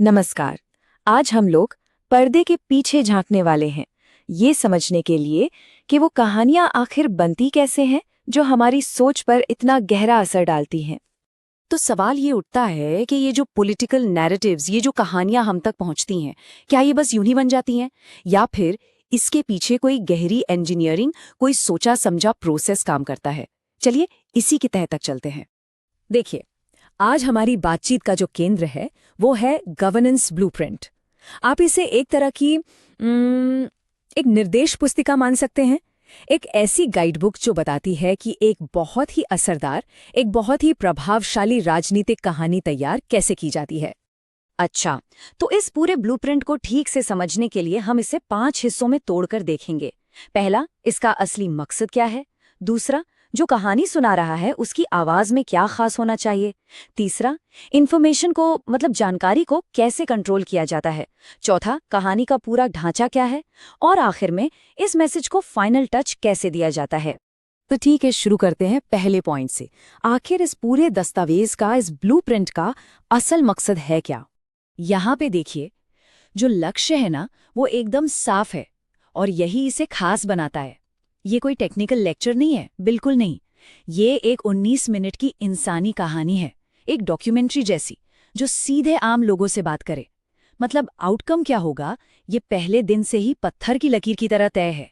नमस्कार। आज हम लोग पर्दे के पीछे झांकने वाले हैं, ये समझने के लिए कि वो कहानियां आखिर बनती कैसे हैं जो हमारी सोच पर इतना गहरा असर डालती हैं। तो सवाल ये उठता है कि ये जो पॉलिटिकल नैरेटिव्स, ये जो कहानियां हम तक पहुंचती हैं, क्या ये बस यूं ही बन जाती हैं या फिर इसके पीछे कोई गहरी इंजीनियरिंग, कोई सोचा समझा प्रोसेस काम करता है? चलिए इसी की तह तक चलते हैं। देखिए, आज हमारी बातचीत का जो केंद्र है वो है गवर्नेंस ब्लूप्रिंट। आप इसे एक तरह की एक निर्देश पुस्तिका मान सकते हैं। एक ऐसी गाइडबुक जो बताती है कि एक बहुत ही असरदार, एक बहुत ही प्रभावशाली राजनीतिक कहानी तैयार कैसे की जाती है। अच्छा, तो इस पूरे ब्लूप्रिंट को ठीक से समझने के लिए हम इसे 5 हिस्सों में तोड़कर देखेंगे। पहला, इसका असली मकसद क्या है। दूसरा, जो कहानी सुना रहा है उसकी आवाज में क्या खास होना चाहिए। तीसरा, इन्फॉर्मेशन को मतलब जानकारी को कैसे कंट्रोल किया जाता है। चौथा, कहानी का पूरा ढांचा क्या है। और आखिर में इस मैसेज को फाइनल टच कैसे दिया जाता है। तो ठीक है, शुरू करते हैं पहले पॉइंट से। आखिर इस पूरे दस्तावेज का, इस ब्लूप्रिंट का असल मकसद है क्या। यहाँ पे देखिए, जो लक्ष्य है ना वो एकदम साफ है और यही इसे खास बनाता है। ये कोई टेक्निकल लेक्चर नहीं है, बिल्कुल नहीं। ये एक 19 मिनट की इंसानी कहानी है, एक डॉक्यूमेंट्री जैसी, जो सीधे आम लोगों से बात करे। मतलब आउटकम क्या होगा, ये पहले दिन से ही पत्थर की लकीर की तरह तय है।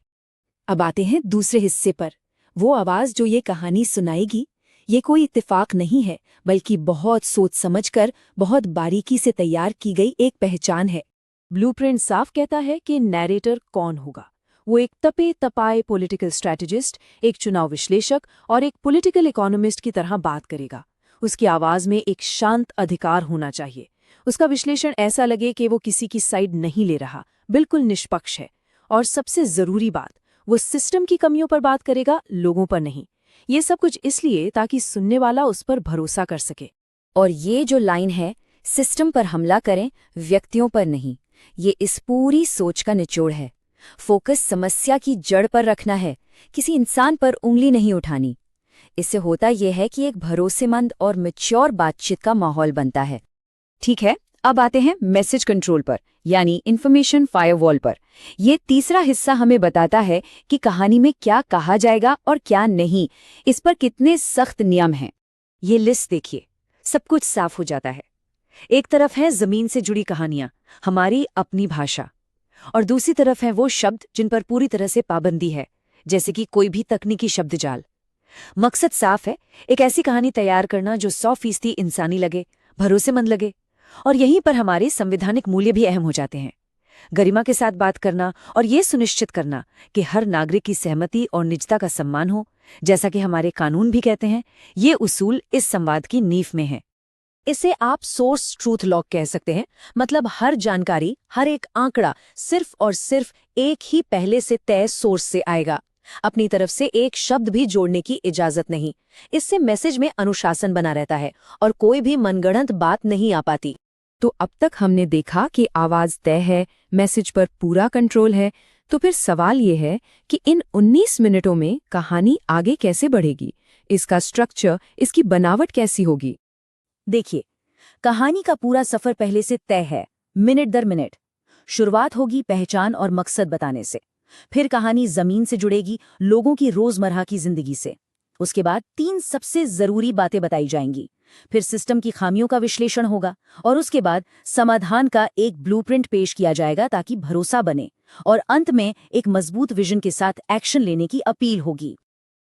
अब आते हैं दूसरे हिस्से पर। वो आवाज जो ये कहानी सुनाएगी, ये कोई इत्तेफाक नहीं है, बल्कि बहुत सोच समझकर, बहुत बारीकी से तैयार की गई एक पहचान है। ब्लूप्रिंट साफ कहता है कि नैरेटर कौन होगा। वो एक तपे तपाए पॉलिटिकल स्ट्रैटेजिस्ट, एक चुनाव विश्लेषक और एक पॉलिटिकल इकोनॉमिस्ट की तरह बात करेगा। उसकी आवाज में एक शांत अधिकार होना चाहिए। उसका विश्लेषण ऐसा लगे कि वो किसी की साइड नहीं ले रहा, बिल्कुल निष्पक्ष है। और सबसे जरूरी बात, वो सिस्टम की कमियों पर बात करेगा, लोगों पर नहीं। ये सब कुछ इसलिए ताकि सुनने वाला उस पर भरोसा कर सके। और ये जो लाइन है, सिस्टम पर हमला करें, व्यक्तियों पर नहीं, ये इस पूरी सोच का निचोड़ है। फोकस समस्या की जड़ पर रखना है, किसी इंसान पर उंगली नहीं उठानी। इससे होता यह है कि एक भरोसेमंद और मैच्योर बातचीत का माहौल बनता है। ठीक है, अब आते हैं मैसेज कंट्रोल पर, यानी इन्फॉर्मेशन फायरवॉल पर। यह तीसरा हिस्सा हमें बताता है कि कहानी में क्या कहा जाएगा और क्या नहीं, इस पर कितने सख्त नियम हैं। ये लिस्ट देखिए, सब कुछ साफ हो जाता है। एक तरफ है जमीन से जुड़ी कहानियां, हमारी अपनी भाषा, और दूसरी तरफ है वो शब्द जिन पर पूरी तरह से पाबंदी है, जैसे कि कोई भी तकनीकी शब्द जाल। मकसद साफ है, एक ऐसी कहानी तैयार करना जो 100% इंसानी लगे, भरोसेमंद लगे। और यहीं पर हमारे संवैधानिक मूल्य भी अहम हो जाते हैं। गरिमा के साथ बात करना और ये सुनिश्चित करना कि हर नागरिक की सहमति और निजता का सम्मान हो, जैसा कि हमारे कानून भी कहते हैं। ये उसूल इस संवाद की नींव में है। इसे आप सोर्स ट्रूथ लॉग कह सकते हैं। मतलब हर जानकारी, हर एक आंकड़ा सिर्फ और सिर्फ एक ही पहले से तय सोर्स से आएगा। अपनी तरफ से एक शब्द भी जोड़ने की इजाजत नहीं। इससे मैसेज में अनुशासन बना रहता है और कोई भी मनगढ़ंत बात नहीं आ पाती। तो अब तक हमने देखा कि आवाज तय है, मैसेज पर पूरा कंट्रोल है। तो फिर सवाल ये है कि इन 19 मिनटों में कहानी आगे कैसे बढ़ेगी, इसका स्ट्रक्चर, इसकी बनावट कैसी होगी। देखिए, कहानी का पूरा सफर पहले से तय है, मिनट दर मिनट। शुरुआत होगी पहचान और मकसद बताने से। फिर कहानी जमीन से जुड़ेगी, लोगों की रोजमर्रा की जिंदगी से। उसके बाद 3 सबसे जरूरी बातें बताई जाएंगी। फिर सिस्टम की खामियों का विश्लेषण होगा और उसके बाद समाधान का एक ब्लूप्रिंट पेश किया जाएगा ताकि भरोसा बने। और अंत में एक मजबूत विजन के साथ एक्शन लेने की अपील होगी।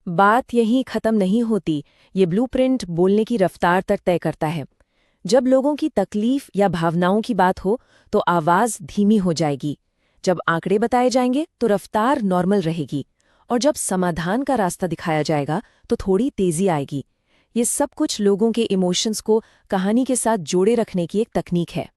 बात यहीं खत्म नहीं होती। ये ब्लूप्रिंट बोलने की रफ्तार तक तय करता है। जब लोगों की तकलीफ या भावनाओं की बात हो तो आवाज धीमी हो जाएगी। जब आंकड़े बताए जाएंगे तो रफ्तार नॉर्मल रहेगी। और जब समाधान का रास्ता दिखाया जाएगा तो थोड़ी तेजी आएगी। ये सब कुछ लोगों के इमोशंस को कहानी के साथ जोड़े रखने की एक तकनीक है।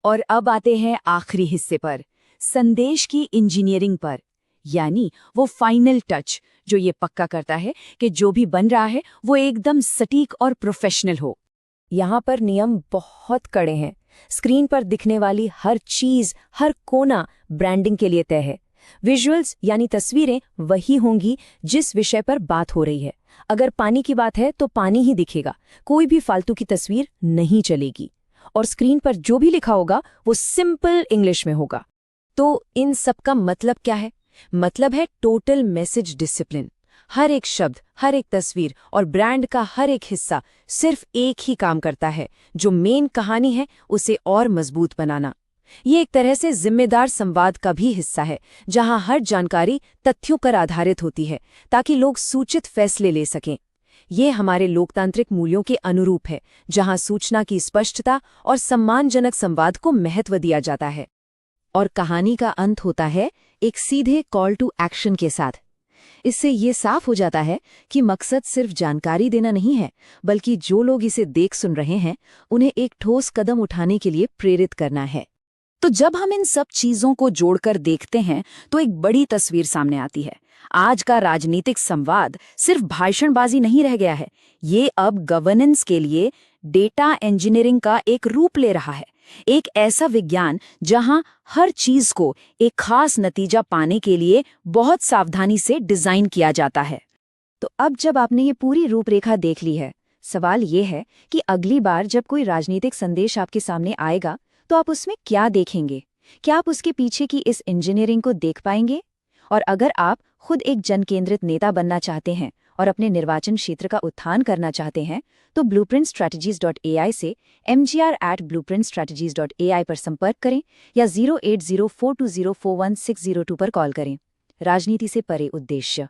और अब आते हैं आखिरी हिस्से पर, संदेश की इंजीनियरिंग पर, यानी वो फाइनल टच जो ये पक्का करता है कि जो भी बन रहा है वो एकदम सटीक और प्रोफेशनल हो। यहाँ पर नियम बहुत कड़े हैं। स्क्रीन पर दिखने वाली हर चीज, हर कोना ब्रांडिंग के लिए तय है। विजुअल्स यानी तस्वीरें वही होंगी जिस विषय पर बात हो रही है। अगर पानी की बात है तो पानी ही दिखेगा, कोई भी फालतू की तस्वीर नहीं चलेगी। और स्क्रीन पर जो भी लिखा होगा वो सिंपल इंग्लिश में होगा। तो इन सब का मतलब क्या है? मतलब है टोटल मैसेज डिसिप्लिन। हर एक शब्द, हर एक तस्वीर और ब्रांड का हर एक हिस्सा सिर्फ एक ही काम करता है, जो मेन कहानी है उसे और मजबूत बनाना। ये एक तरह से जिम्मेदार संवाद का भी हिस्सा है, जहां हर जानकारी तथ्यों पर आधारित होती है ताकि लोग सूचित फैसले ले सकें। ये हमारे लोकतांत्रिक मूल्यों के अनुरूप है, जहां सूचना की स्पष्टता और सम्मानजनक संवाद को महत्व दिया जाता है। और कहानी का अंत होता है एक सीधे कॉल टू एक्शन के साथ। इससे ये साफ हो जाता है कि मकसद सिर्फ जानकारी देना नहीं है, बल्कि जो लोग इसे देख सुन रहे हैं उन्हें एक ठोस कदम उठाने के लिए प्रेरित करना है। तो जब हम इन सब चीजों को जोड़कर देखते हैं तो एक बड़ी तस्वीर सामने आती है। आज का राजनीतिक संवाद सिर्फ भाषणबाजी नहीं रह गया है, ये अब गवर्नेंस के लिए डेटा इंजीनियरिंग का एक रूप ले रहा है। एक ऐसा विज्ञान जहां हर चीज को एक खास नतीजा पाने के लिए बहुत सावधानी से डिजाइन किया जाता है। तो अब जब आपने ये पूरी रूपरेखा देख ली है, सवाल ये है कि अगली बार जब कोई राजनीतिक संदेश आपके सामने आएगा तो आप उसमें क्या देखेंगे? क्या आप उसके पीछे की इस इंजीनियरिंग को देख पाएंगे? और अगर आप खुद एक जनकेंद्रित नेता बनना चाहते हैं और अपने निर्वाचन क्षेत्र का उत्थान करना चाहते हैं, तो blueprintstrategies.ai से mgr@blueprintstrategies.ai पर संपर्क करें या 08042041602 पर कॉल करें। राजनीति से परे उद्देश्य।